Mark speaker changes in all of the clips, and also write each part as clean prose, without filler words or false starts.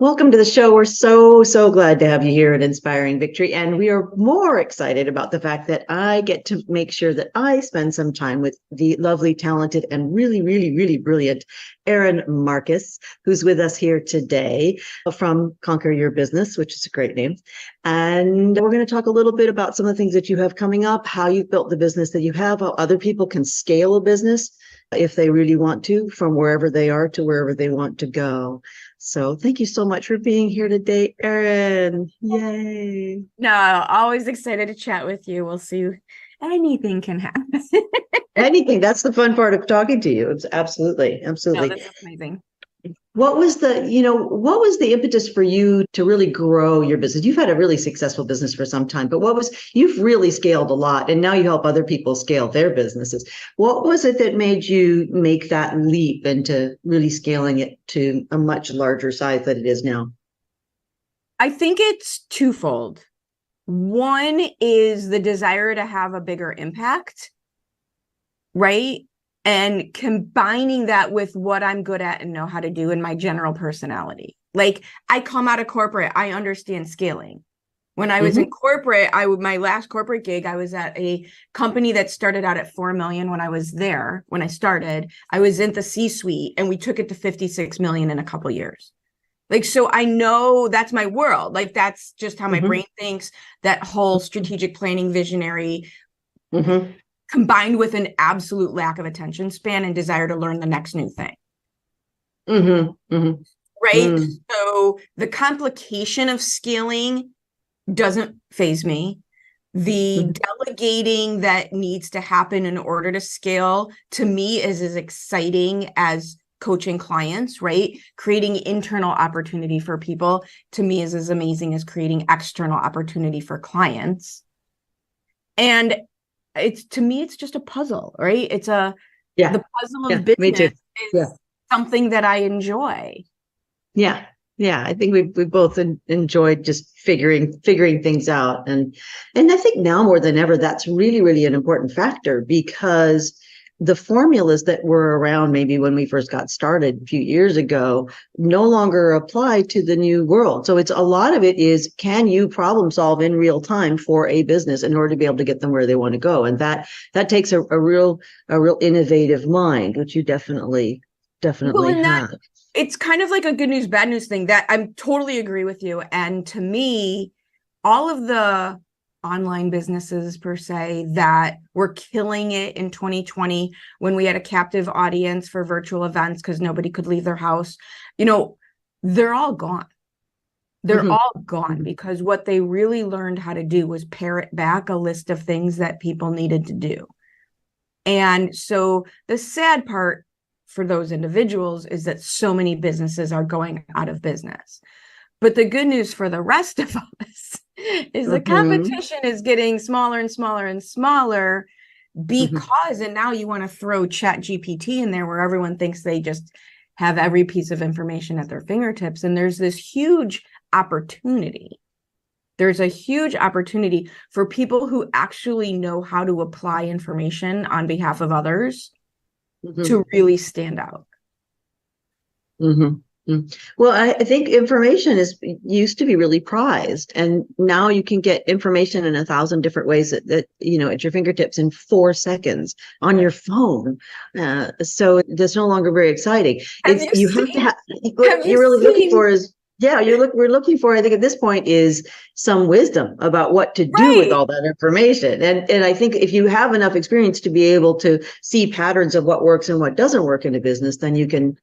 Speaker 1: Welcome to the show. We're so glad to have you here at Inspiring Victory. And we are more excited about the fact that I get to make sure that I spend some time with the lovely, talented, and really brilliant Erin Marcus, who's with us here today from Conquer Your Business, which is a great name. And we're going to talk a little bit about some of the things that you have coming up, how you've built the business that you have, how other people can scale a business if they really want to, from wherever they are to wherever they want to go. So thank you so much for being here today, Erin. Yay.
Speaker 2: No, always excited to chat with you. We'll see. Anything can happen.
Speaker 1: Anything. That's the fun part of talking to you. It's absolutely.
Speaker 2: No, this is amazing.
Speaker 1: What was the impetus for you to really grow your business? You've had a really successful business for some time, but you've really scaled a lot, and now you help other people scale their businesses. What was it that made you make that leap into really scaling it to a much larger size than it is now?
Speaker 2: I think it's twofold. One is the desire to have a bigger impact, right? And combining that with what I'm good at and know how to do in my general personality. Like, I come out of corporate, I understand scaling. When I was in corporate, my last corporate gig, I was at a company that started out at 4 million when I started. I was in the C-suite and we took it to 56 million in a couple of years. Like, so I know that's my world. Like, that's just how my brain thinks, that whole strategic planning, visionary, combined with an absolute lack of attention span and desire to learn the next new thing. Right? So the complication of scaling doesn't faze me. The delegating that needs to happen in order to scale, to me, is as exciting as coaching clients, right? Creating internal opportunity for people, to me, is as amazing as creating external opportunity for clients. And to me, it's just a puzzle, right? It's the puzzle of business is something that I enjoy.
Speaker 1: Yeah. I think we both enjoyed just figuring things out. And I think now more than ever, that's really an important factor, because the formulas that were around maybe when we first got started a few years ago no longer apply to the new world. So a lot of it is, can you problem solve in real time for a business in order to be able to get them where they want to go? And that takes a real innovative mind, which you definitely have.
Speaker 2: It's kind of like a good news, bad news thing. That I totally agree with you. And to me, all of the online businesses per se that were killing it in 2020 when we had a captive audience for virtual events because nobody could leave their house, they're all gone. They're all gone because what they really learned how to do was parrot back a list of things that people needed to do. And so the sad part for those individuals is that so many businesses are going out of business. But the good news for the rest of us is the competition is getting smaller and smaller and smaller, because, and now you want to throw ChatGPT in there where everyone thinks they just have every piece of information at their fingertips. And there's this huge opportunity. There's a huge opportunity for people who actually know how to apply information on behalf of others to really stand out.
Speaker 1: Well, I think information used to be really prized, and now you can get information in 1,000 different ways that at your fingertips in 4 seconds on your phone. So that's no longer very exciting. What you're really looking for is we're looking for, I think at this point, is some wisdom about what to do with all that information. And I think if you have enough experience to be able to see patterns of what works and what doesn't work in a business, then you can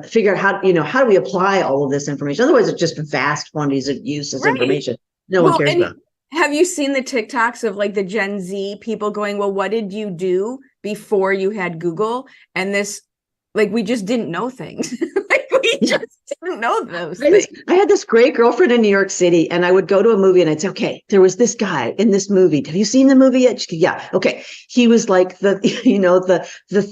Speaker 1: figure out how do we apply all of this information? Otherwise, it's just vast quantities of useless information. No one cares about.
Speaker 2: Have you seen the TikToks of like the Gen Z people going, well, what did you do before you had Google? And this, like, we just didn't know things. We just didn't know those things.
Speaker 1: I had this great girlfriend in New York City, and I would go to a movie and I'd say, okay, there was this guy in this movie. Have you seen the movie yet? She goes, yeah. Okay. He was like the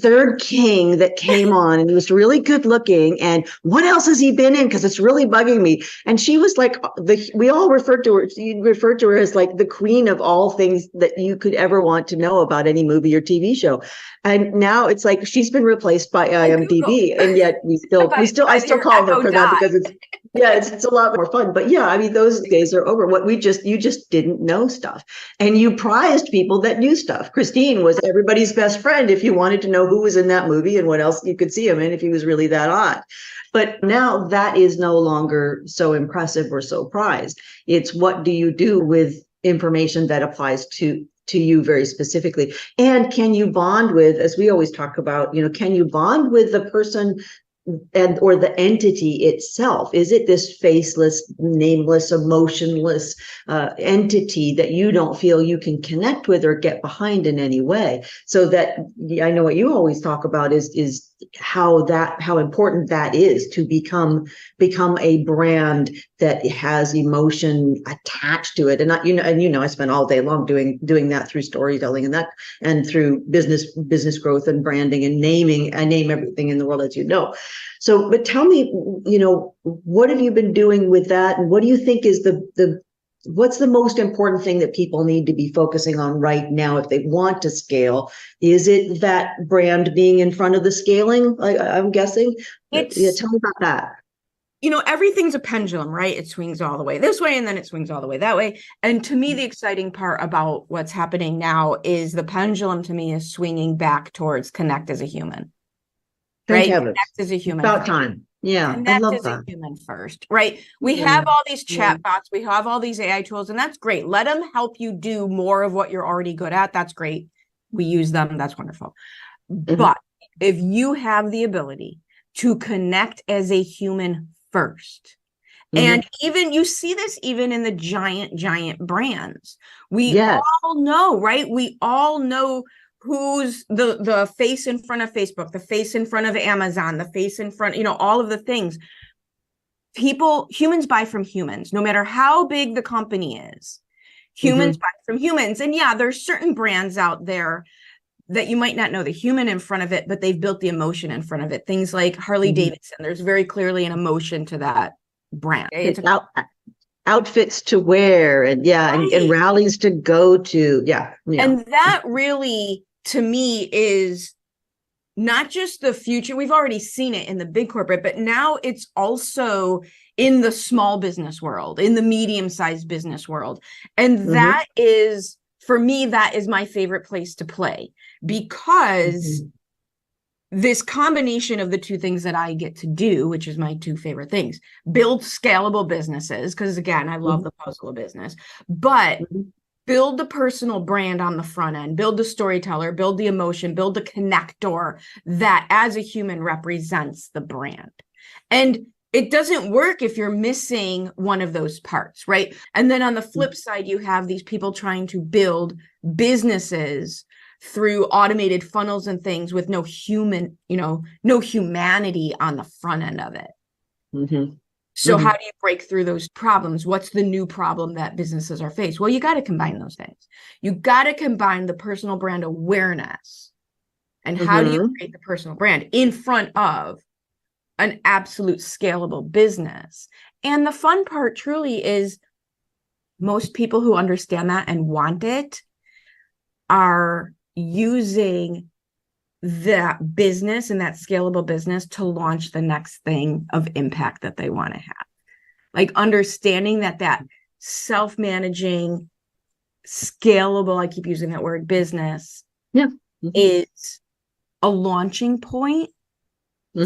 Speaker 1: third king that came on, and he was really good looking. And what else has he been in? Because it's really bugging me. And she was like, we all referred to her as like the queen of all things that you could ever want to know about any movie or TV show. And now it's like she's been replaced by IMDb, and yet I still call her for that because it's a lot more fun. But yeah, I mean, those days are over. You just didn't know stuff, and you prized people that knew stuff. Christine was everybody's best friend if you wanted to know who was in that movie and what else you could see him in if he was really that hot. But now that is no longer so impressive or so prized. It's what do you do with information that applies to you very specifically, and can you bond with, as we always talk about, can you bond with the person or the entity itself? Is it this faceless, nameless, emotionless entity that you don't feel you can connect with or get behind in any way? So that, I know what you always talk about is how important that is to become a brand that has emotion attached to it. And I spent all day long doing that through storytelling and through business growth and branding and naming. I name everything in the world, as you know. So, but tell me, what have you been doing with that? And what do you think is what's the most important thing that people need to be focusing on right now if they want to scale? Is it that brand being in front of the scaling? I'm guessing. Tell me about that.
Speaker 2: Everything's a pendulum, right? It swings all the way this way and then it swings all the way that way. And to me, the exciting part about what's happening now is the pendulum to me is swinging back towards connect as a human. Right? Connect as a human.
Speaker 1: About time. Yeah, I love that.
Speaker 2: Connect as a human first, right? We have all these chat bots, we have all these AI tools, and that's great. Let them help you do more of what you're already good at. That's great. We use them. That's wonderful. But if you have the ability to connect as a human first, and even you see this even in the giant brands, we all know, right? We all know who's the face in front of Facebook, the face in front of Amazon, the face in front, all of the things. Humans buy from humans, no matter how big the company is. Humans buy from humans. And yeah, there's certain brands out there that you might not know the human in front of it, but they've built the emotion in front of it. Things like Harley Davidson, there's very clearly an emotion to that brand. It's
Speaker 1: outfits to wear and rallies to go to. Yeah.
Speaker 2: And that really, to me, is not just the future. We've already seen it in the big corporate, but now it's also in the small business world, in the medium-sized business world. And that is, for me, that is my favorite place to play, because this combination of the two things that I get to do, which is my two favorite things, build scalable businesses, because again, I love the puzzle of business, but build the personal brand on the front end, build the storyteller, build the emotion, build the connector that as a human represents the brand. And it doesn't work if you're missing one of those parts, right? And then on the flip side, you have these people trying to build businesses through automated funnels and things with no human, no humanity on the front end of it. So how do you break through those problems? What's the new problem that businesses are faced? Well, you got to combine those things. You got to combine the personal brand awareness. And how do you create the personal brand in front of an absolute scalable business? And the fun part truly is most people who understand that and want it are using that business and that scalable business to launch the next thing of impact that they want to have. Like understanding that self-managing, scalable, I keep using that word, business is a launching point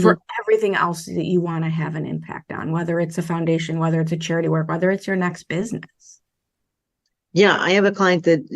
Speaker 2: for everything else that you want to have an impact on, whether it's a foundation, whether it's a charity work, whether it's your next business.
Speaker 1: Yeah, I have a client that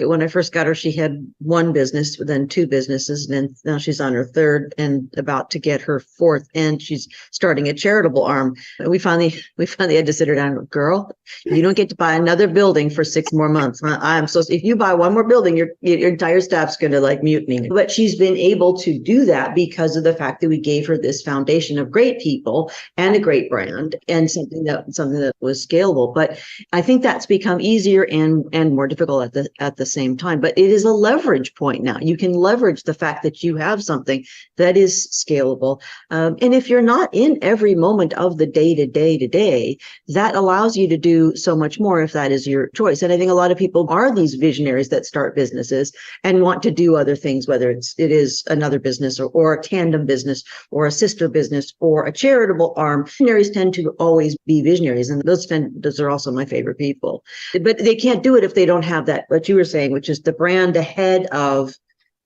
Speaker 1: when I first got her, she had one business, then two businesses, and then now she's on her third and about to get her fourth, and she's starting a charitable arm. And we finally had to sit her down. Girl, you don't get to buy another building for 6 more months. If you buy one more building, your entire staff's going to mutiny. But she's been able to do that because of the fact that we gave her this foundation of great people and a great brand and something that was scalable. But I think that's become easier easier and more difficult at the same time. But it is a leverage point now. You can leverage the fact that you have something that is scalable. And if you're not in every moment of the day to day, that allows you to do so much more if that is your choice. And I think a lot of people are these visionaries that start businesses and want to do other things, whether it is another business or a tandem business or a sister business or a charitable arm. Visionaries tend to always be visionaries, and those are also my favorite people. But they can't do it if they don't have that, what you were saying, which is the brand ahead of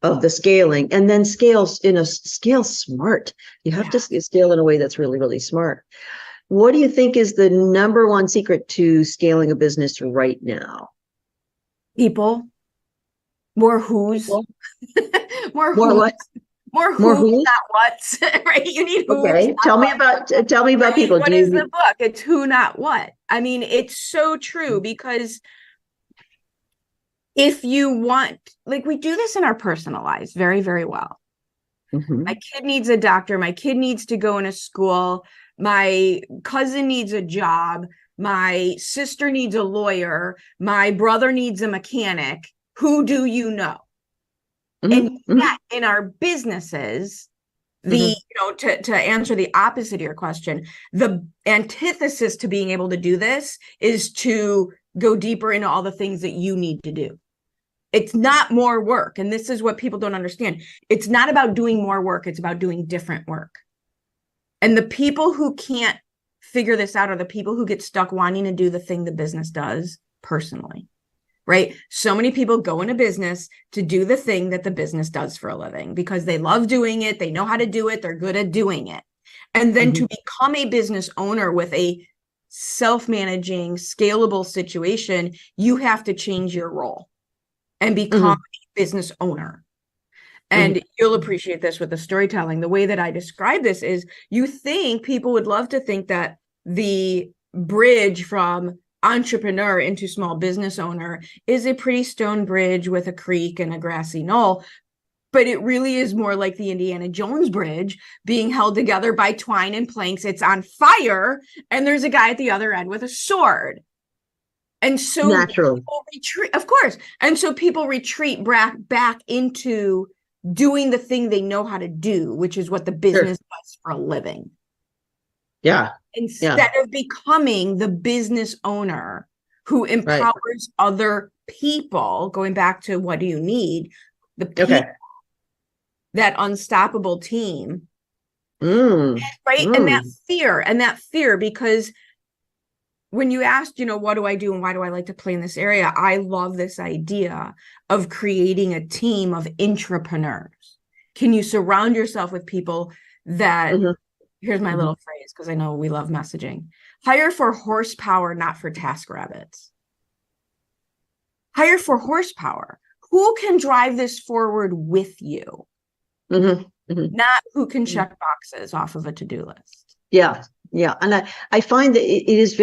Speaker 1: the scaling, and then scale smart. You have to scale in a way that's really, really smart. What do you think is the number one secret to scaling a business right now?
Speaker 2: People. More who's. More
Speaker 1: what?
Speaker 2: More who's, not what's, right? You need who.
Speaker 1: Okay. Tell me about right? People.
Speaker 2: What is the book? It's who, not what. I mean, it's so true, because if you want, like, we do this in our personal lives very, very well. My kid needs a doctor. My kid needs to go into school. My cousin needs a job. My sister needs a lawyer. My brother needs a mechanic. Who do you know? And yet in our businesses, to answer the opposite of your question, the antithesis to being able to do this is to go deeper into all the things that you need to do. It's not more work. And this is what people don't understand. It's not about doing more work. It's about doing different work. And the people who can't figure this out are the people who get stuck wanting to do the thing the business does personally. Right? So many people go into business to do the thing that the business does for a living because they love doing it. They know how to do it. They're good at doing it. And then to become a business owner with a self-managing, scalable situation, you have to change your role and become a business owner. And you'll appreciate this with the storytelling. The way that I describe this is, you think people would love to think that the bridge from entrepreneur into small business owner is a pretty stone bridge with a creek and a grassy knoll, but it really is more like the Indiana Jones bridge being held together by twine and planks. It's on fire, and there's a guy at the other end with a sword. And so naturally, of course. And so people retreat back into doing the thing they know how to do, which is what the business does for a living. Yeah. Instead of becoming the business owner who empowers other people, going back to what do you need? The people, that unstoppable team. And that fear, because when you asked, what do I do and why do I like to play in this area? I love this idea of creating a team of intrapreneurs. Can you surround yourself with people that here's my little phrase, because I know we love messaging. Hire for horsepower, not for task rabbits. Hire for horsepower. Who can drive this forward with you? Not who can check boxes off of a to-do list.
Speaker 1: Yeah. And I find that it is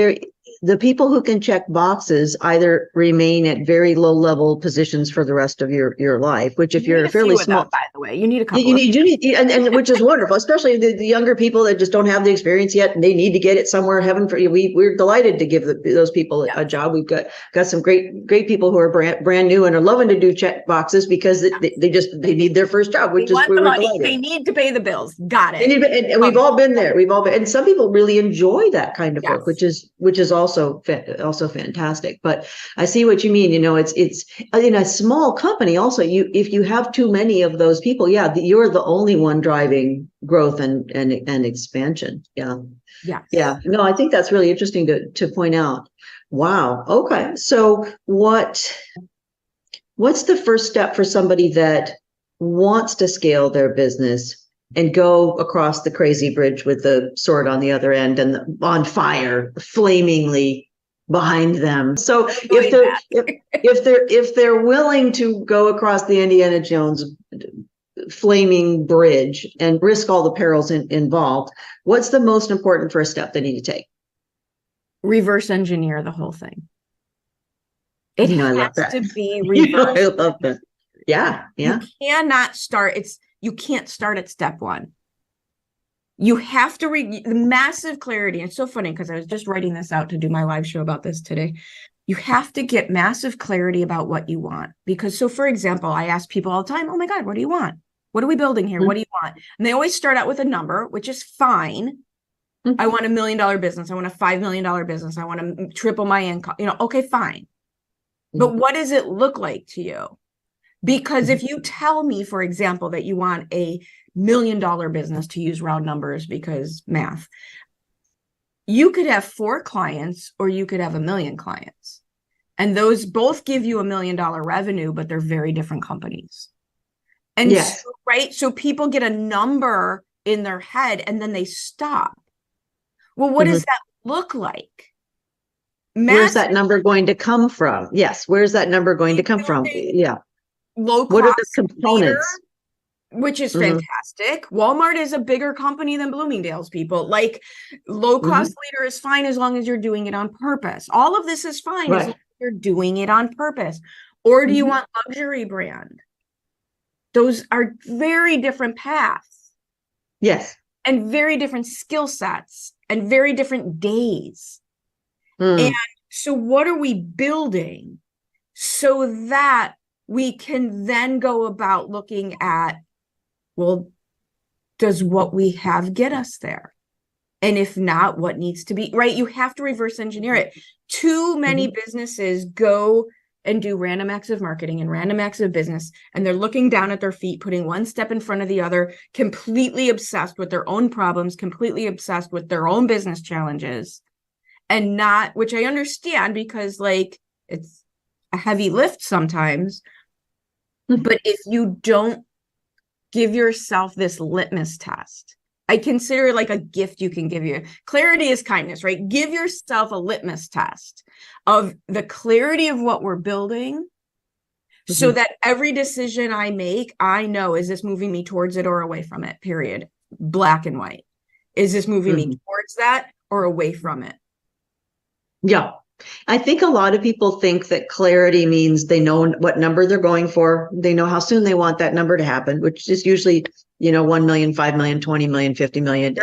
Speaker 1: the people who can check boxes either remain at very low level positions for the rest of your life, which if you're fairly small,
Speaker 2: by the way, you need a couple.
Speaker 1: You need, and which is wonderful, especially the younger people that just don't have the experience yet, and they need to get it somewhere. Heaven for you, we're delighted to give those people a job. We've got some great people who are brand new and are loving to do check boxes because they need their first job, which is we're delighted.
Speaker 2: They need to pay the bills. Got it.
Speaker 1: And we've all been there. And some people really enjoy that kind of work, which is also fantastic. But I see what you mean. It's in a small company also, if you have too many of those people, you're the only one driving growth and expansion. No, I think that's really interesting to point out. Wow. Okay. So what's the first step for somebody that wants to scale their business and go across the crazy bridge with the sword on the other end and on fire, flamingly behind them? So if they're willing to go across the Indiana Jones flaming bridge and risk all the perils involved, what's the most important first step they need to take?
Speaker 2: Reverse engineer the whole thing. It has to be reverse.
Speaker 1: I love that. Yeah.
Speaker 2: You cannot start. You can't start at step one. You have to read the massive clarity. And it's so funny because I was just writing this out to do my live show about this today. you have to get massive clarity about what you want. Because, so for example, I ask people all the time, oh my God, what do you want? What are we building here? What do you want? And they always start out with a number, which is fine. I want $1 million business. I want a $5 million business. I want to triple my income. Okay, fine. But what does it look like to you? Because if you tell me, for example, that you want a $1 million business, to use round numbers because math, you could have 4 clients or you could have 1 million clients. And those both give you $1 million revenue, but they're very different companies. And
Speaker 1: yes.
Speaker 2: so, right. So people get a number in their head and then they stop. Well, what does that look like?
Speaker 1: Where's that number going to come from? Yes. Where's that number going to come from? Yeah.
Speaker 2: Low
Speaker 1: what are
Speaker 2: cost
Speaker 1: the components?
Speaker 2: Leader, which is fantastic. Walmart is a bigger company than Bloomingdale's, people. Like, low cost leader is fine as long as you're doing it on purpose. All of this is fine as long as you're doing it on purpose. Or do you want luxury brand? Those are very different paths.
Speaker 1: Yes.
Speaker 2: And very different skill sets and very different days. And so what are we building so that we can then go about looking at, well, does what we have get us there? And if not, what needs to be, right? You have to reverse engineer it. Too many businesses go and do random acts of marketing and random acts of business, and they're looking down at their feet, putting one step in front of the other, completely obsessed with their own problems, completely obsessed with their own business challenges, and not, which I understand because, like, it's a heavy lift sometimes, but if you don't give yourself this litmus test, I consider it like a gift you can give you. Clarity is kindness, right? Give yourself a litmus test of the clarity of what we're building so that every decision I make, I know, is this moving me towards it or away from it, period. Black and white. Is this moving me towards that or away from it?
Speaker 1: Yeah. I think a lot of people think that clarity means they know what number they're going for. They know how soon they want that number to happen, which is usually, 1 million, 5 million, 20 million, 50 million,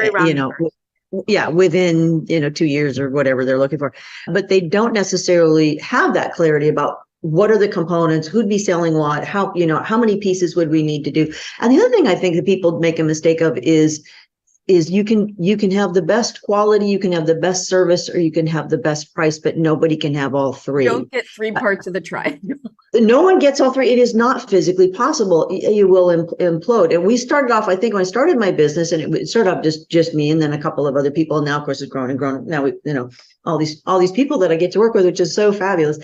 Speaker 1: within, 2 years or whatever they're looking for. But they don't necessarily have that clarity about what are the components, who'd be selling what, how many pieces would we need to do. And the other thing I think that people make a mistake of is you can have the best quality, you can have the best service, or you can have the best price, but nobody can have all three.
Speaker 2: You don't get 3 parts of the triangle.
Speaker 1: No one gets all 3. It is not physically possible. You will implode. And we started off, I think when I started my business, and it started off just me and then a couple of other people. And now, of course, it's grown and grown. Now we, all these people that I get to work with, which is so fabulous.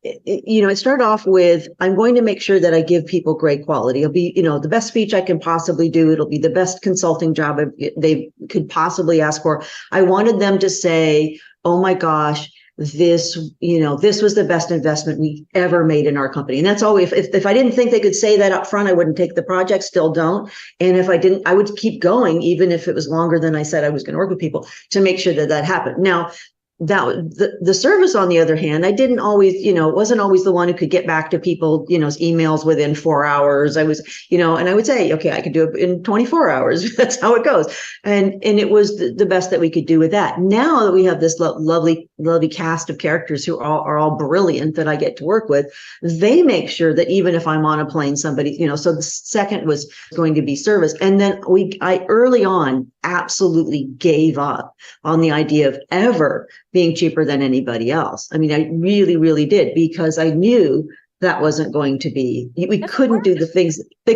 Speaker 1: It started off with, I'm going to make sure that I give people great quality. It'll be, the best speech I can possibly do. It'll be the best consulting job they could possibly ask for. I wanted them to say, oh my gosh, this was the best investment we ever made in our company. And that's all. If I didn't think they could say that up front, I wouldn't take the project, still don't. And if I didn't, I would keep going, even if it was longer than I said I was going to work with people, to make sure that happened. Now, that the service, on the other hand, I didn't always, wasn't always the one who could get back to people, emails within 4 hours. I was, and I would say, okay, I could do it in 24 hours. That's how it goes. And it was the best that we could do with that. Now that we have this lovely cast of characters who are all brilliant that I get to work with, they make sure that even if I'm on a plane, somebody, so the second was going to be service. And then I early on absolutely gave up on the idea of ever being cheaper than anybody else. I mean, I really, really did, because I knew that wasn't going to be, we couldn't do the things I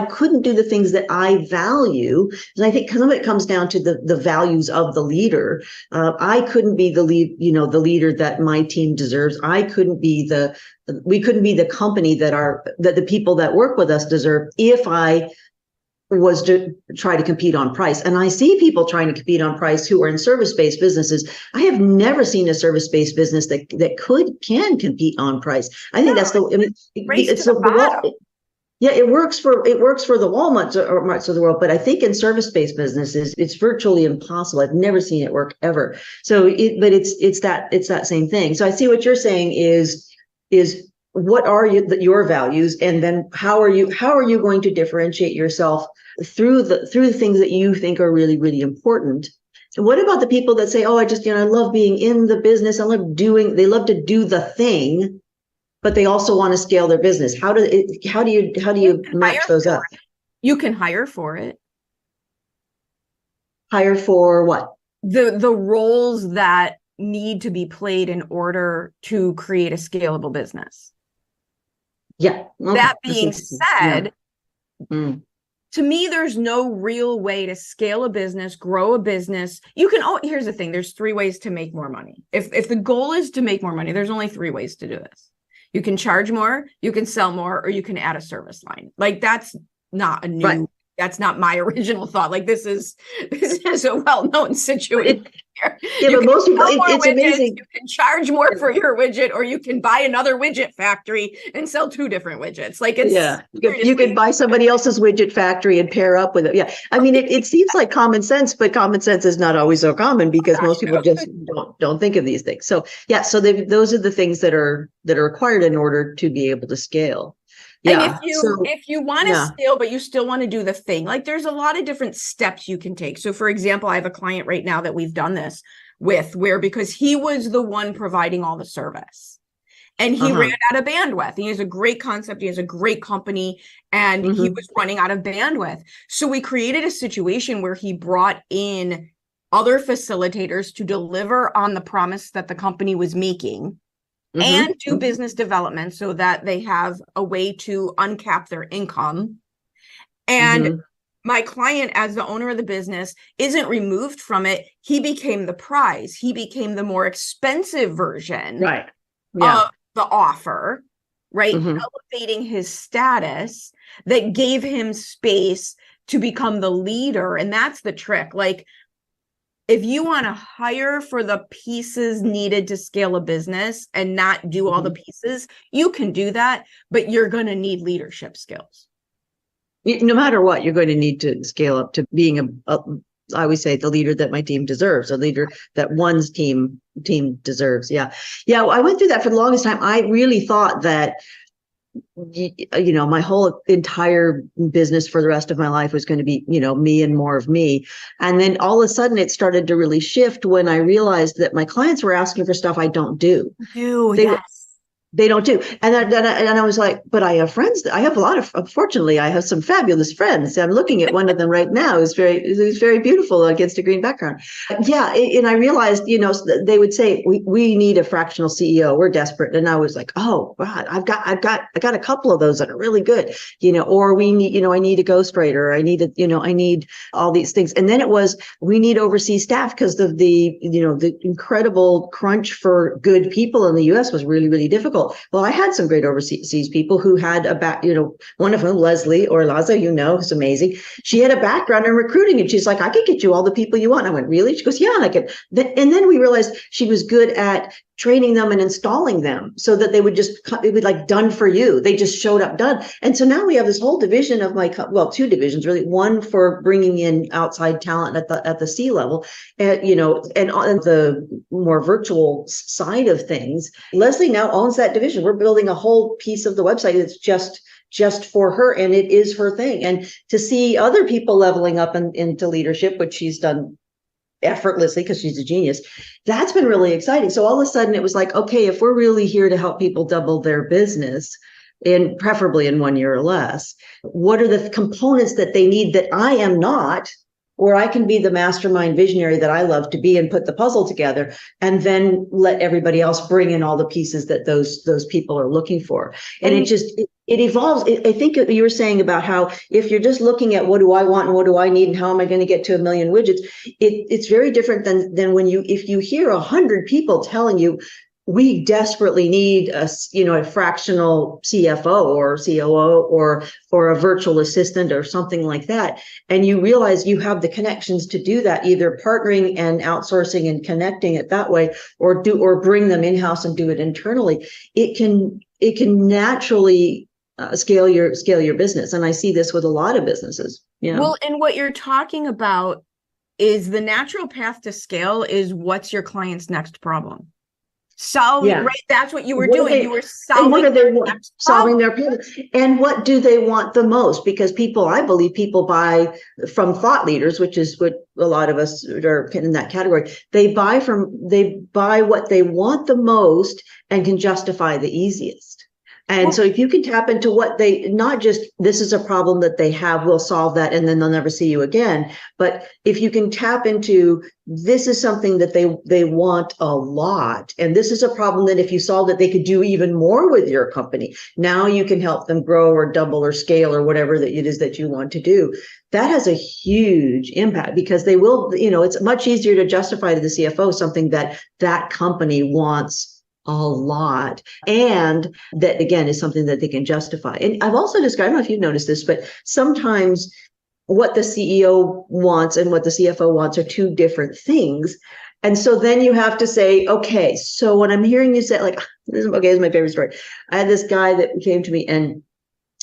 Speaker 1: couldn't do the things that I value. And I think some of it comes down to the values of the leader. I couldn't be the leader that my team deserves. We couldn't be the company that the people that work with us deserve if I was to try to compete on price. And I see people trying to compete on price who are in service-based businesses. I have never seen a service-based business that can compete on price. I think that's it's the bottom. Yeah, it works for the Walmarts or Marts of the world, but I think in service-based businesses, it's virtually impossible. I've never seen it work ever. So, it's that same thing. So I see what you're saying is what are your values, and then how are you going to differentiate yourself through the things that you think are really, really important, what about the people that say, oh, I just, I love being in the business. They love to do the thing, but they also want to scale their business. How do you match those up?
Speaker 2: You can hire for it.
Speaker 1: Hire for what?
Speaker 2: The roles that need to be played in order to create a scalable business.
Speaker 1: Yeah. Okay.
Speaker 2: That being said, to me, there's no real way to scale a business, grow a business. Here's the thing. There's 3 ways to make more money. If the goal is to make more money, there's only 3 ways to do this. You can charge more, you can sell more, or you can add a service line. Like that's not a new, right. That's not my original thought. Like this is a well-known situation.
Speaker 1: Yeah, but most people, it's amazing.
Speaker 2: You can charge more for your widget, or you can buy another widget factory and sell 2 different widgets. Like it's
Speaker 1: you could buy somebody else's widget factory and pair up with it. Yeah, I mean, it seems like common sense, but common sense is not always so common because most people just don't think of these things. So yeah, so those are the things that are required in order to be able to scale.
Speaker 2: Yeah. And if you want to scale, but you still want to do the thing, like there's a lot of different steps you can take. So for example, I have a client right now that we've done this with because he was the one providing all the service and he ran out of bandwidth. He has a great concept. He has a great company and he was running out of bandwidth. So we created a situation where he brought in other facilitators to deliver on the promise that the company was making. And do business development so that they have a way to uncap their income. And my client, as the owner of the business, isn't removed from it. He became the prize. He became the more expensive version of the offer, right? Elevating his status that gave him space to become the leader. And that's the trick. Like, if you want to hire for the pieces needed to scale a business and not do all the pieces, you can do that, but you're going to need leadership skills.
Speaker 1: No matter what, you're going to need to scale up to being I always say the leader that my team deserves, a leader that one's team deserves. Yeah. Yeah. I went through that for the longest time. I really thought that my whole entire business for the rest of my life was going to be, me and more of me. And then all of a sudden it started to really shift when I realized that my clients were asking for stuff I don't do. They don't do. And I was like, but I have friends. I have unfortunately, I have some fabulous friends. I'm looking at one of them right now. Who's very beautiful against a green background. Yeah. And I realized, they would say, we need a fractional CEO. We're desperate. And I was like, oh, God, I got a couple of those that are really good, or we need, I need a ghostwriter. I need all these things. And then it was, we need overseas staff because of the incredible crunch for good people in the US was really, really difficult. Well, I had some great overseas people who had one of whom, Leslie or Laza, who's amazing. She had a background in recruiting and she's like, I could get you all the people you want. I went, really? She goes, yeah, I could. And then we realized she was good at training them and installing them so that it would like done for you. They just showed up done. And so now we have this whole division of 2 divisions, really. One for bringing in outside talent at the C level, and on the more virtual side of things. Leslie now owns that division. We're building a whole piece of the website that's just for her, and it is her thing. And to see other people leveling up into leadership, which she's done effortlessly because she's a genius, that's been really exciting. So all of a sudden it was like, okay, if we're really here to help people double their business, and preferably in 1 year or less, what are the components that they need that I am not, or I can be the mastermind visionary that I love to be and put the puzzle together, and then let everybody else bring in all the pieces that those people are looking for. And it evolves. I think you were saying about how if you're just looking at what do I want and what do I need and how am I going to get to 1 million widgets, it's very different than if you hear 100 people telling you, we desperately need a fractional CFO or COO or a virtual assistant or something like that. And you realize you have the connections to do that, either partnering and outsourcing and connecting it that way, or bring them in-house and do it internally. It can naturally scale your business. And I see this with a lot of businesses. Yeah.
Speaker 2: Well, and what you're talking about is the natural path to scale is what's your client's next problem? solving,
Speaker 1: Yeah.
Speaker 2: right? That's what you were
Speaker 1: What do
Speaker 2: doing.
Speaker 1: they-
Speaker 2: You were
Speaker 1: And
Speaker 2: solving
Speaker 1: what do they
Speaker 2: their
Speaker 1: want?
Speaker 2: next
Speaker 1: Solving
Speaker 2: problem.
Speaker 1: their problem. And what do they want the most? Because I believe people buy from thought leaders, which is what a lot of us are in that category. They buy what they want the most and can justify the easiest. And so if you can tap into what not just this is a problem that they have, we'll solve that and then they'll never see you again. But if you can tap into this is something that they want a lot, and this is a problem that if you solved it, they could do even more with your company. Now you can help them grow or double or scale or whatever that it is that you want to do. That has a huge impact because they will, it's much easier to justify to the CFO something that company wants a lot. And that, again, is something that they can justify. And I've also described, I don't know if you've noticed this, but sometimes what the CEO wants and what the CFO wants are two different things. And so then you have to say, okay, so what I'm hearing you say, like, this is my favorite story. I had this guy that came to me and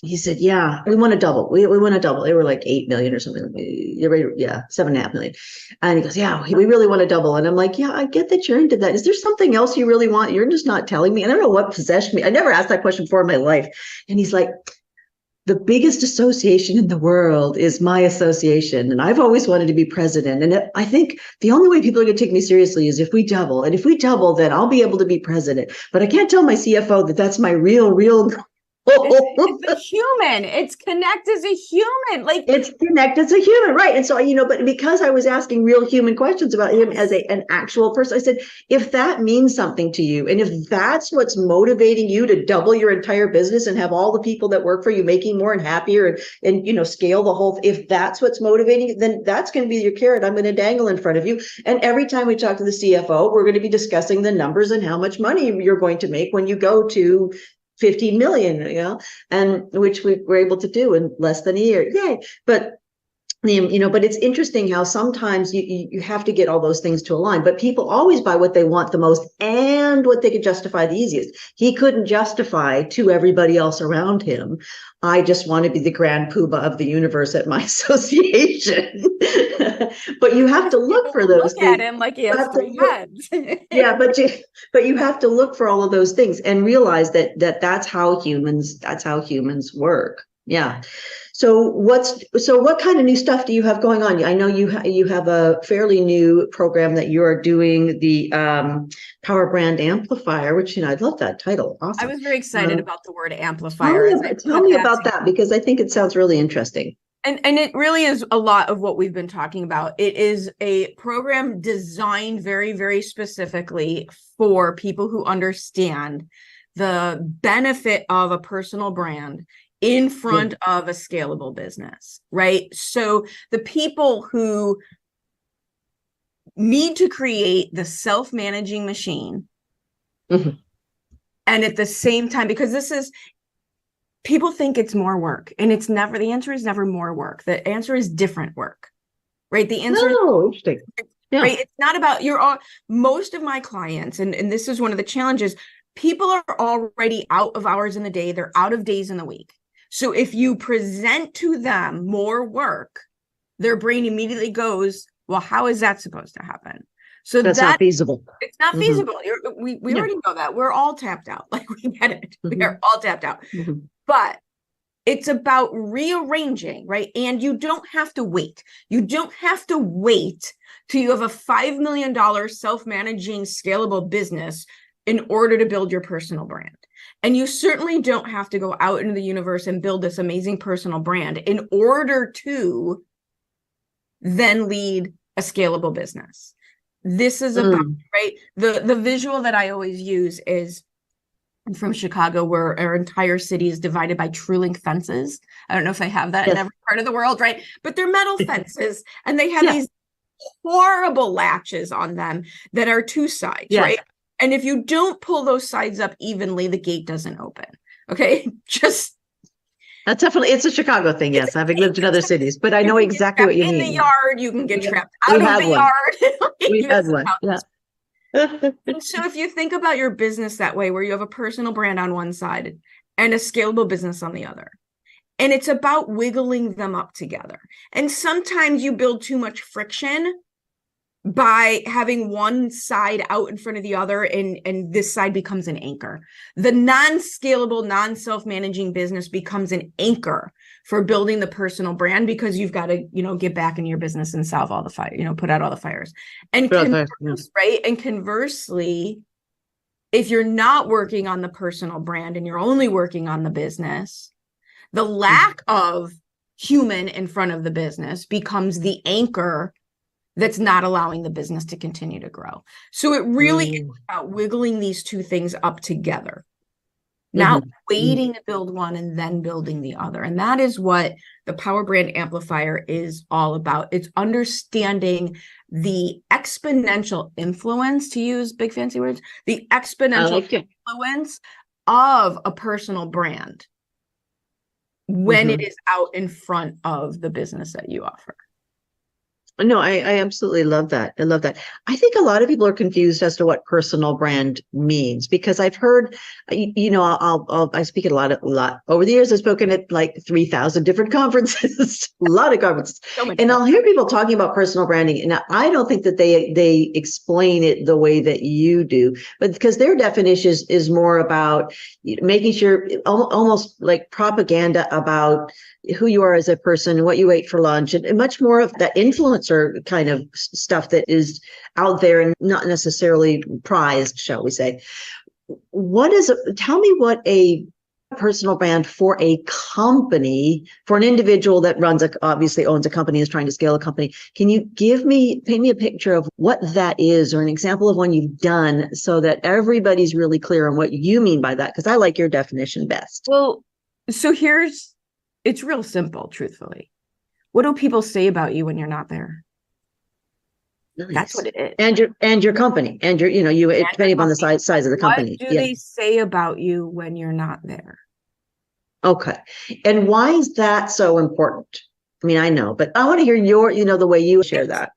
Speaker 1: he said, yeah, we want to double. We want to double. They were like 8 million or something. Yeah, 7.5 million. And he goes, yeah, we really want to double. And I'm like, yeah, I get that you're into that. Is there something else you really want? You're just not telling me. And I don't know what possessed me. I never asked that question before in my life. And he's like, the biggest association in the world is my association. And I've always wanted to be president. And I think the only way people are going to take me seriously is if we double. And if we double, then I'll be able to be president. But I can't tell my CFO that that's my real
Speaker 2: it's a human. It's connect as a human. Like
Speaker 1: it's connect as a human, right? And so, but because I was asking real human questions about him as an actual person, I said, if that means something to you, and if that's what's motivating you to double your entire business and have all the people that work for you making more and happier and scale the whole, if that's what's motivating you, then that's going to be your carrot I'm going to dangle in front of you. And every time we talk to the CFO, we're going to be discussing the numbers and how much money you're going to make when you go to 15 million, and which we were able to do in less than a year. Yay. But but it's interesting how sometimes you have to get all those things to align, but people always buy what they want the most and what they could justify the easiest. He couldn't justify to everybody else around him, I just want to be the grand poobah of the universe at my association. But you have to look for those
Speaker 2: look
Speaker 1: things.
Speaker 2: at him like he has three heads.
Speaker 1: Yeah, but you have to look for all of those things and realize that's how humans work. Yeah. So what kind of new stuff do you have going on? I know you have a fairly new program that you are doing, the Power Brand Amplifier, which I love that title. Awesome.
Speaker 2: I was very excited about the word amplifier.
Speaker 1: Tell me about that, because I think it sounds really interesting.
Speaker 2: And it really is a lot of what we've been talking about. It is a program designed very, very specifically for people who understand the benefit of a personal brand in front of a scalable business, right? So the people who need to create the self-managing machine, and at the same time, because people think it's more work, and the answer is never more work. The answer is different work, right? The answer is
Speaker 1: interesting. Yeah.
Speaker 2: Right. It's not about most of my clients, and this is one of the challenges. People are already out of hours in the day. They're out of days in the week. So if you present to them more work, their brain immediately goes, well, how is that supposed to happen? So
Speaker 1: that's not feasible.
Speaker 2: It's not feasible. We already know that. We're all tapped out. Like, we get it. We are all tapped out. But it's about rearranging, right? And you don't have to wait. You don't have to wait till you have a $5 million self-managing scalable business in order to build your personal brand. And you certainly don't have to go out into the universe and build this amazing personal brand in order to then lead a scalable business. This is about, right? The visual that I always use is, I'm from Chicago, where our entire city is divided by true link fences. I don't know if they have that in every part of the world, right? But they're metal fences, and they have these horrible latches on them that are two sides, right? And if you don't pull those sides up evenly, the gate doesn't open. Okay.
Speaker 1: That's definitely, it's a Chicago thing. Yes. Having lived in other cities, but I know exactly what you mean.
Speaker 2: In the yard, you can get trapped out of the yard.
Speaker 1: We had one. Yeah.
Speaker 2: And so if you think about your business that way, where you have a personal brand on one side and a scalable business on the other, and it's about wiggling them up together. And sometimes you build too much friction by having one side out in front of the other, and this side becomes an anchor. The non-scalable, non-self-managing business becomes an anchor for building the personal brand, because you've got to, get back in your business and solve all the fire, put out all the fires. And right. And conversely, if you're not working on the personal brand and you're only working on the business, the lack of human in front of the business becomes the anchor that's not allowing the business to continue to grow. So it really is about wiggling these two things up together, not waiting to build one and then building the other. And that is what the Power Brand Amplifier is all about. It's understanding the exponential influence, to use big fancy words, the exponential influence of a personal brand when it is out in front of the business that you offer.
Speaker 1: No, I absolutely love that. I love that. I think a lot of people are confused as to what personal brand means, because I've heard, I speak at a lot over the years. I've spoken at like 3,000 different conferences, a lot of conferences, and I'll hear people talking about personal branding. And I don't think that they explain it the way that you do, but because their definition is more about making sure, almost like propaganda about who you are as a person, what you ate for lunch, and much more of that influencer kind of stuff that is out there and not necessarily prized, shall we say. Tell me what a personal brand for a company, for an individual that obviously owns a company, is trying to scale a company. Can you paint me a picture of what that is, or an example of one you've done, so that everybody's really clear on what you mean by that? Because I like your definition best.
Speaker 2: Well, so it's real simple, truthfully. What do people say about you when you're not there?
Speaker 1: Nice.
Speaker 2: That's what it is.
Speaker 1: And your company, and depending upon the size of the company.
Speaker 2: What do they say about you when you're not there?
Speaker 1: Okay. And why is that so important? I mean, I know, but I want to hear the way you share that.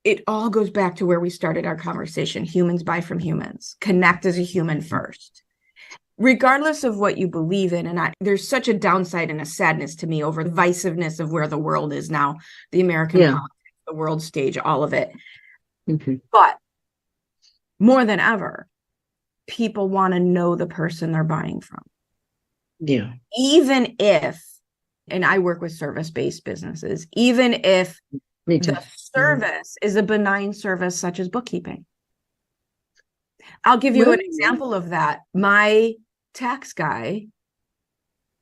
Speaker 2: It all goes back to where we started our conversation. Humans buy from humans. Connect as a human first. Regardless of what you believe in, and there's such a downside and a sadness to me over the divisiveness of where the world is now, the American politics, the world stage, all of it. But more than ever, people want to know the person they're buying from.
Speaker 1: Yeah.
Speaker 2: Even if, and I work with service-based businesses, even if the service is a benign service such as bookkeeping. I'll give you an example of that. My tax guy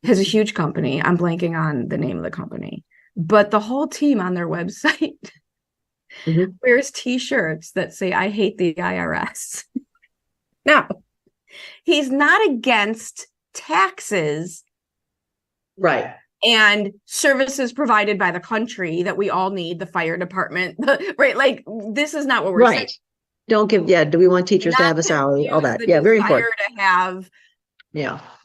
Speaker 2: has a huge company. I'm blanking on the name of the company, but the whole team on their website wears t-shirts that say, "I hate the IRS." Now, he's not against taxes,
Speaker 1: right,
Speaker 2: and services provided by the country that we all need, the fire department, right? Like, this is not what we're saying.
Speaker 1: Do we want teachers to have a salary? All that. Yeah, very important.
Speaker 2: To have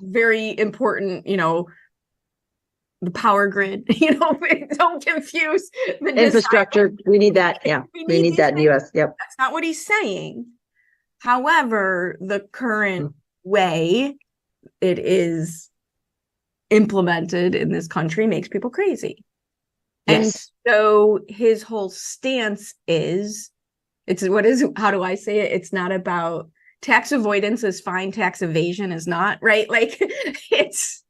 Speaker 2: very important, the power grid, don't confuse the
Speaker 1: infrastructure. We need that. Yeah. We need that in the US. Yep.
Speaker 2: That's not what he's saying. However, the current way it is implemented in this country makes people crazy. Yes. And so his whole stance is, how do I say it? It's not about tax avoidance is fine, tax evasion is not, right? Like, it's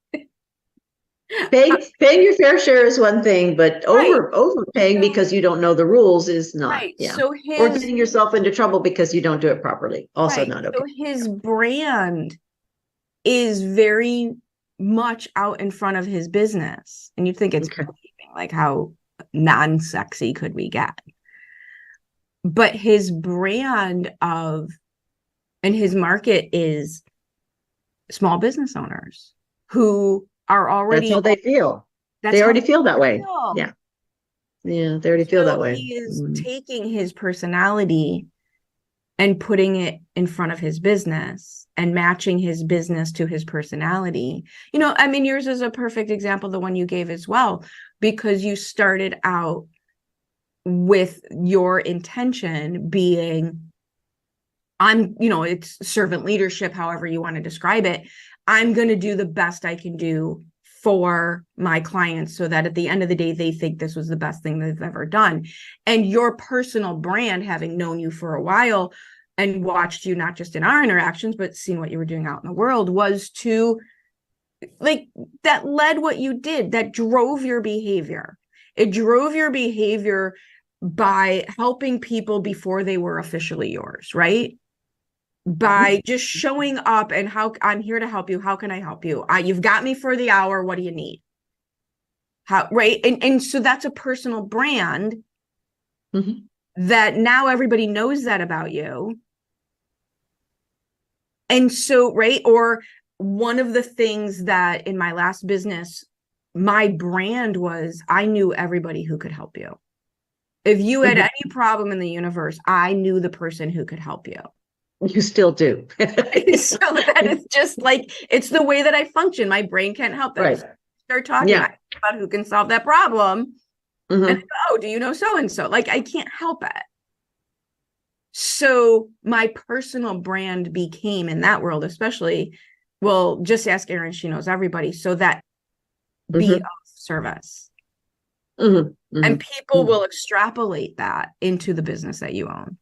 Speaker 1: paying your fair share is one thing, but overpaying because you don't know the rules is not.
Speaker 2: Right.
Speaker 1: Yeah.
Speaker 2: So
Speaker 1: or getting yourself into trouble because you don't do it properly. Also not okay.
Speaker 2: So his brand is very much out in front of his business. And you'd think it's like, how non-sexy could we get? But his brand and his market is small business owners who are already.
Speaker 1: That's how they feel. They already feel that way. Yeah. Yeah. They already feel that way.
Speaker 2: He is taking his personality and putting it in front of his business and matching his business to his personality. Yours is a perfect example, the one you gave as well, because you started out with your intention being, it's servant leadership, however you want to describe it. I'm going to do the best I can do for my clients so that at the end of the day, they think this was the best thing they've ever done. And your personal brand, having known you for a while and watched you not just in our interactions, but seen what you were doing out in the world, was to like that led what you did, that drove your behavior. It drove your behavior by helping people before they were officially yours, right? By just showing up and how I'm here to help you. How can I help you? You've got me for the hour. What do you need? How, right? And so that's a personal brand that now everybody knows that about you. And so, right. Or one of the things that in my last business, my brand was, I knew everybody who could help you. If you had any problem in the universe, I knew the person who could help you.
Speaker 1: You still do.
Speaker 2: So that is just like, it's the way that I function. My brain can't help that.
Speaker 1: Right.
Speaker 2: Start talking about who can solve that problem. And oh, do you know so-and-so? Like, I can't help it. So my personal brand became, in that world especially, well, just ask Erin, she knows everybody. So that be of service. And people will extrapolate that into the business that you own.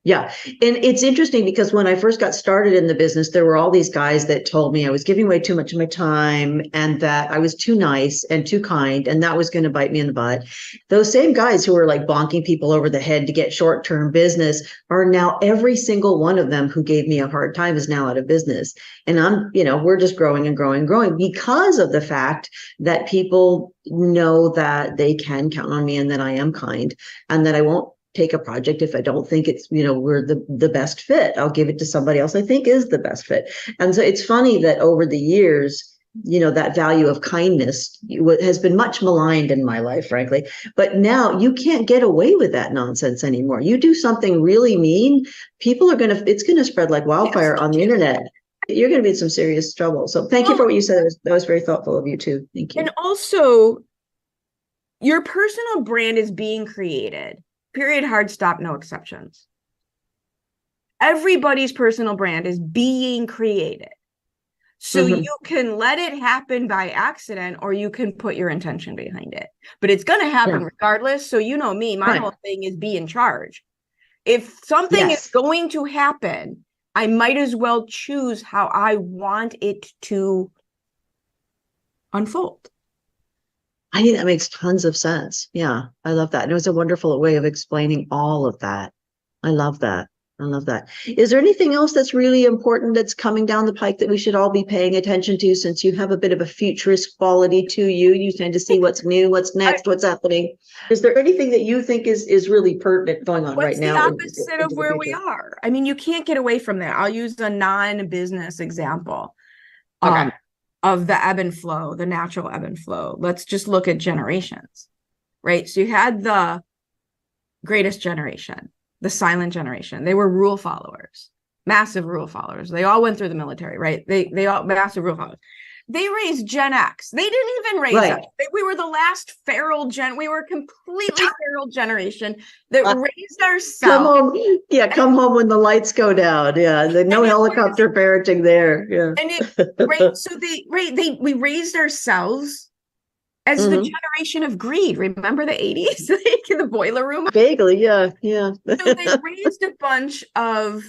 Speaker 1: Yeah. And it's interesting because when I first got started in the business, there were all these guys that told me I was giving away too much of my time and that I was too nice and too kind, and that was going to bite me in the butt. Those same guys who were like bonking people over the head to get short-term business are now, every single one of them who gave me a hard time is now out of business. And we're just growing and growing and growing because of the fact that people know that they can count on me and that I am kind and that I won't take a project if I don't think it's, we're the best fit. I'll give it to somebody else I think is the best fit. And so it's funny that over the years, that value of kindness has been much maligned in my life, frankly. But now you can't get away with that nonsense anymore. You do something really mean, it's going to spread like wildfire on the internet. You're going to be in some serious trouble. So thank you for what you said. That was very thoughtful of you too. Thank you.
Speaker 2: And also, your personal brand is being created. Period, hard stop, no exceptions. Everybody's personal brand is being created. So you can let it happen by accident, or you can put your intention behind it. But it's going to happen regardless. So you know me, my whole thing is be in charge. If something is going to happen, I might as well choose how I want it to unfold.
Speaker 1: I think that makes tons of sense. Yeah, I love that. And it was a wonderful way of explaining all of that. I love that. I love that. Is there anything else that's really important that's coming down the pike that we should all be paying attention to, since you have a bit of a futurist quality to you? You tend to see what's new, what's next, what's happening. Is there anything that you think is really pertinent going on right now?
Speaker 2: What's the opposite of where we are? I mean, you can't get away from that. I'll use a non-business example. Of the ebb and flow, the natural ebb and flow. Let's just look at generations, right? So you had the greatest generation, the silent generation. They were rule followers, massive rule followers. They all went through the military, right? They all massive rule followers. They raised Gen X. They didn't even raise us. We were the last feral we were a completely feral generation that raised ourselves.
Speaker 1: Come home when the lights go down. Yeah, no helicopter parenting there. Yeah.
Speaker 2: And so we raised ourselves as the generation of greed. Remember the 80s? Like the boiler room?
Speaker 1: Vaguely, yeah.
Speaker 2: So they raised a bunch of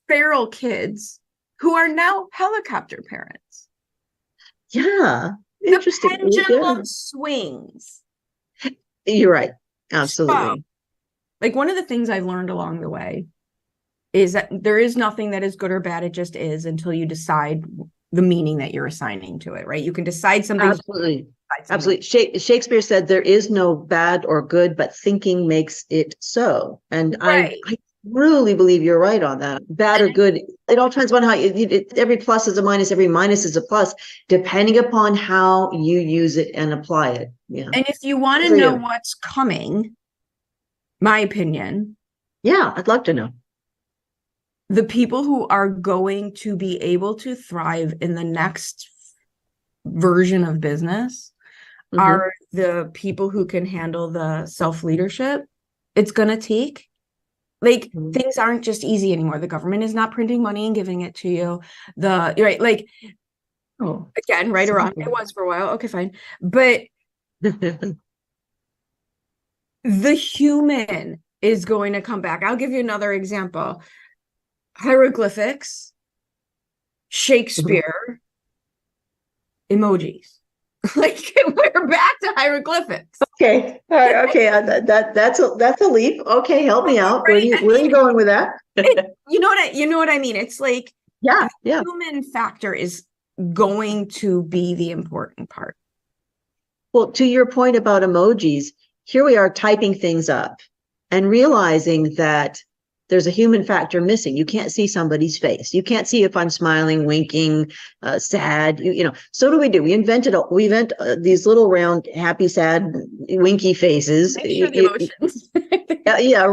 Speaker 2: feral kids who are now helicopter parents.
Speaker 1: Yeah. Interesting.
Speaker 2: The pendulum swings.
Speaker 1: You're right. Absolutely.
Speaker 2: So, like, one of the things I've learned along the way is that there is nothing that is good or bad. It just is until you decide the meaning that you're assigning to it, right? You can decide something.
Speaker 1: Absolutely. Absolutely. Shakespeare said there is no bad or good, but thinking makes it so. And I really believe you're right on that. Bad or good, it all depends on how every plus is a minus, every minus is a plus, depending upon how you use it and apply it. Yeah.
Speaker 2: And if you want to know what's coming, my opinion.
Speaker 1: Yeah, I'd love to know.
Speaker 2: The people who are going to be able to thrive in the next version of business are the people who can handle the self-leadership. It's going to take. Like, things aren't just easy anymore. The government is not printing money and giving it to you.
Speaker 1: Oh,
Speaker 2: Again, right or wrong. It was for a while. Okay, fine. But the human is going to come back. I'll give you another example. Hieroglyphics, Shakespeare, emojis. Like, we're back to hieroglyphics.
Speaker 1: Okay. All right. Okay. That's a leap. Okay. Help me out.
Speaker 2: Right?
Speaker 1: Where are you going with that?
Speaker 2: You know what I mean? It's like
Speaker 1: Yeah.
Speaker 2: the
Speaker 1: Yeah.
Speaker 2: human factor is going to be the important part.
Speaker 1: Well, to your point about emojis, here we are typing things up and realizing that there's a human factor missing. You can't see somebody's face. You can't see if I'm smiling, winking, sad. So do we do? We invent these little round, happy, sad, winky faces.
Speaker 2: Make sure the emotions.
Speaker 1: Yeah, a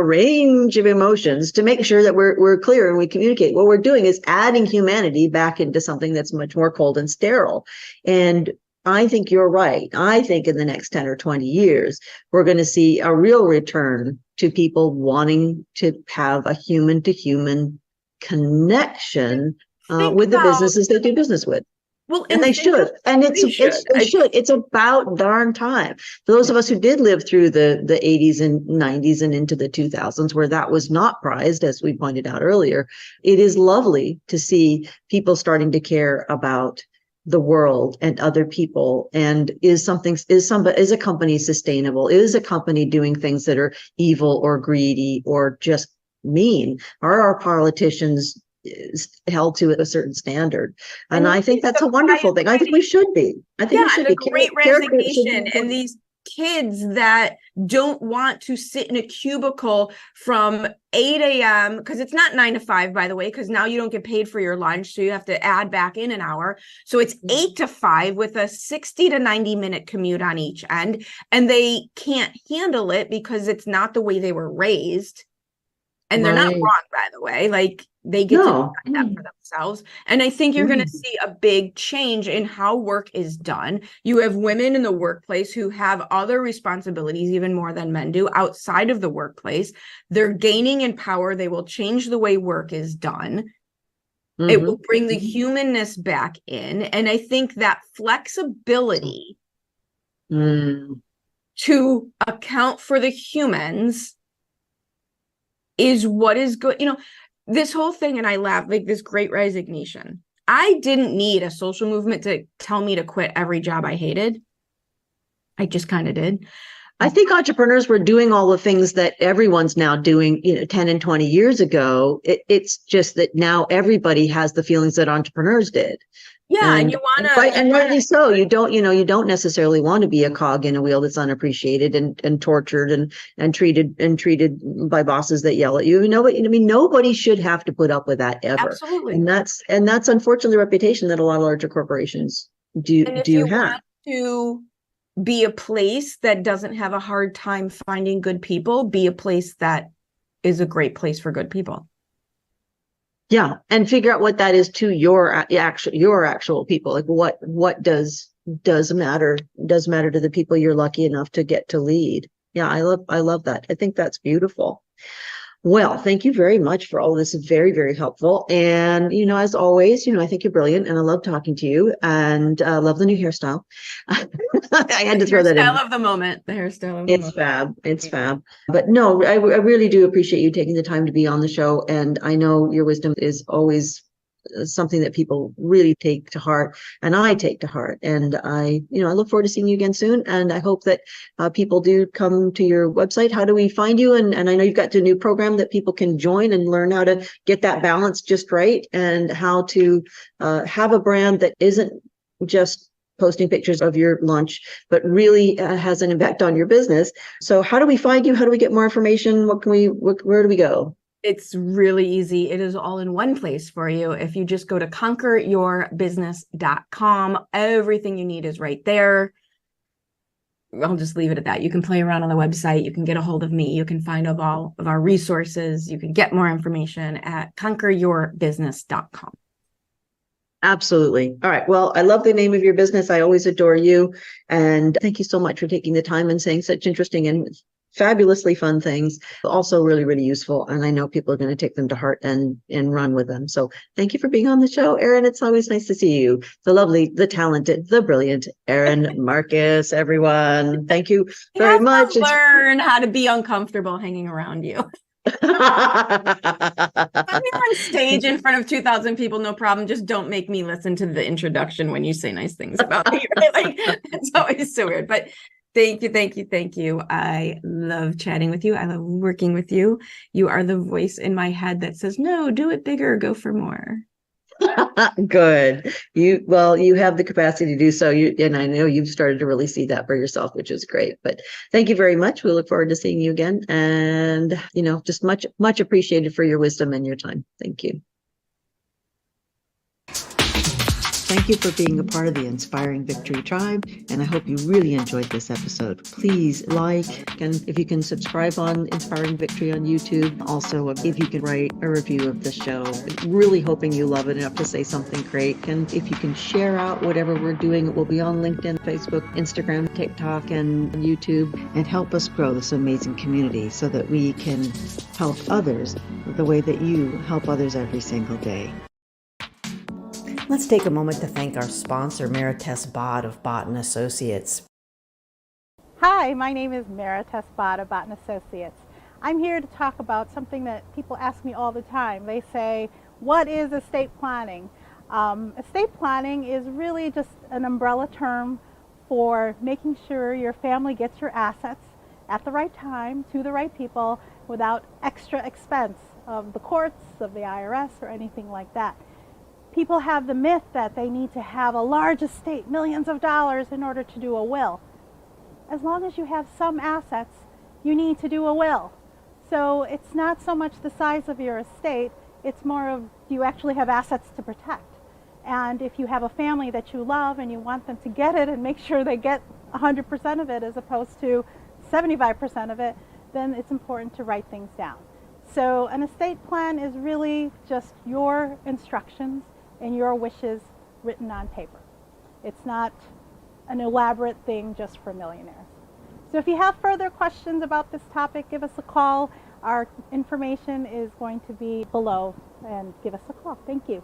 Speaker 1: range of emotions to make sure that we're clear and we communicate. What we're doing is adding humanity back into something that's much more cold and sterile. And I think you're right. I think in the next 10 or 20 years, we're going to see a real return to people wanting to have a human to human connection with the businesses they do business with. Well, and they should. And they should. It's about darn time. For those of us who did live through the 80s and 90s and into the 2000s, where that was not prized, as we pointed out earlier, it is lovely to see people starting to care about the world and other people. And is a company sustainable? Is a company doing things that are evil or greedy or just mean? Are our politicians held to a certain standard? And I think that's a wonderful thing. I think we should be. I think we should be.
Speaker 2: Great resignation, and these kids that don't want to sit in a cubicle from 8 a.m. because it's not 9 to 5, by the way, because now you don't get paid for your lunch, so you have to add back in an hour. So it's 8 to 5 with a 60 to 90 minute commute on each end, and they can't handle it because it's not the way they were raised. And they're not wrong, by the way. Like, they get to decide that for themselves. And I think you're going to see a big change in how work is done. You have women in the workplace who have other responsibilities, even more than men do, outside of the workplace. They're gaining in power. They will change the way work is done. It will bring the humanness back in. And I think that flexibility to account for the humans is what is good. This whole thing, and I laugh, like this great resignation. I didn't need a social movement to tell me to quit every job I hated. I just kind of did.
Speaker 1: I think entrepreneurs were doing all the things that everyone's now doing, 10 and 20 years ago. It's just that now everybody has the feelings that entrepreneurs did.
Speaker 2: Yeah, and you want to,
Speaker 1: and rightly so. You don't necessarily want to be a cog in a wheel that's unappreciated and tortured and treated by bosses that yell at you. Nobody should have to put up with that ever.
Speaker 2: Absolutely.
Speaker 1: And that's unfortunately the reputation that a lot of larger corporations do have. If you
Speaker 2: want to be a place that doesn't have a hard time finding good people, be a place that is a great place for good people.
Speaker 1: Yeah, and figure out what that is to your actual people. Like what does matter to the people you're lucky enough to get to lead. Yeah, I love that. I think that's beautiful. Well, thank you very much for all of this. Very, very helpful. And, as always, I think you're brilliant and I love talking to you and love the new hairstyle. I had to throw that in.
Speaker 2: The hairstyle of the moment.
Speaker 1: It's fab. It's fab. But no, I really do appreciate you taking the time to be on the show. And I know your wisdom is always something that people really take to heart, and I take to heart. And I look forward to seeing you again soon. And I hope that people do come to your website. How do we find you? And I know you've got a new program that people can join and learn how to get that balance just right, and how to have a brand that isn't just posting pictures of your lunch, but really has an impact on your business. So how do we find you? How do we get more information? Where do we go?
Speaker 2: It's really easy. It is all in one place for you. If you just go to conqueryourbusiness.com, everything you need is right there. I'll just leave it at that. You can play around on the website. You can get a hold of me. You can find all of our resources. You can get more information at conqueryourbusiness.com.
Speaker 1: Absolutely. All right. Well, I love the name of your business. I always adore you. And thank you so much for taking the time and saying such interesting and fabulously fun things, also really, really useful. And I know people are going to take them to heart and run with them. So thank you for being on the show, Erin. It's always nice to see you. The lovely, the talented, the brilliant Erin Marcus, everyone. Thank you very much.
Speaker 2: Learn how to be uncomfortable hanging around you. I'm here on stage in front of 2,000 people, no problem. Just don't make me listen to the introduction when you say nice things about me. Right? Like, it's always so weird. But thank you, thank you, thank you. I love chatting with you. I love working with you. You are the voice in my head that says, no, do it bigger, go for more.
Speaker 1: Good. You have the capacity to do so. And I know you've started to really see that for yourself, which is great. But thank you very much. We look forward to seeing you again. And, just much, much appreciated for your wisdom and your time. Thank you. Thank you for being a part of the Inspiring Victory Tribe, and I hope you really enjoyed this episode. Please like, and if you can subscribe on Inspiring Victory on YouTube. Also, if you can write a review of the show. Really hoping you love it enough to say something great. And if you can share out whatever we're doing, it will be on LinkedIn, Facebook, Instagram, TikTok, and YouTube, and help us grow this amazing community so that we can help others the way that you help others every single day.
Speaker 3: Let's take a moment to thank our sponsor, Marites Bott of Bott & Associates.
Speaker 4: Hi, my name is Marites Bott of Bott & Associates. I'm here to talk about something that people ask me all the time. They say, what is estate planning? Estate planning is really just an umbrella term for making sure your family gets your assets at the right time to the right people without extra expense of the courts, of the IRS, or anything like that. People have the myth that they need to have a large estate, millions of dollars, in order to do a will. As long as you have some assets, you need to do a will. So it's not so much the size of your estate, it's more of, do you actually have assets to protect? And if you have a family that you love and you want them to get it and make sure they get 100% of it as opposed to 75% of it, then it's important to write things down. So an estate plan is really just your instructions and your wishes written on paper. It's not an elaborate thing just for millionaires. So if you have further questions about this topic, give us a call. Our information is going to be below, and give us a call. Thank you.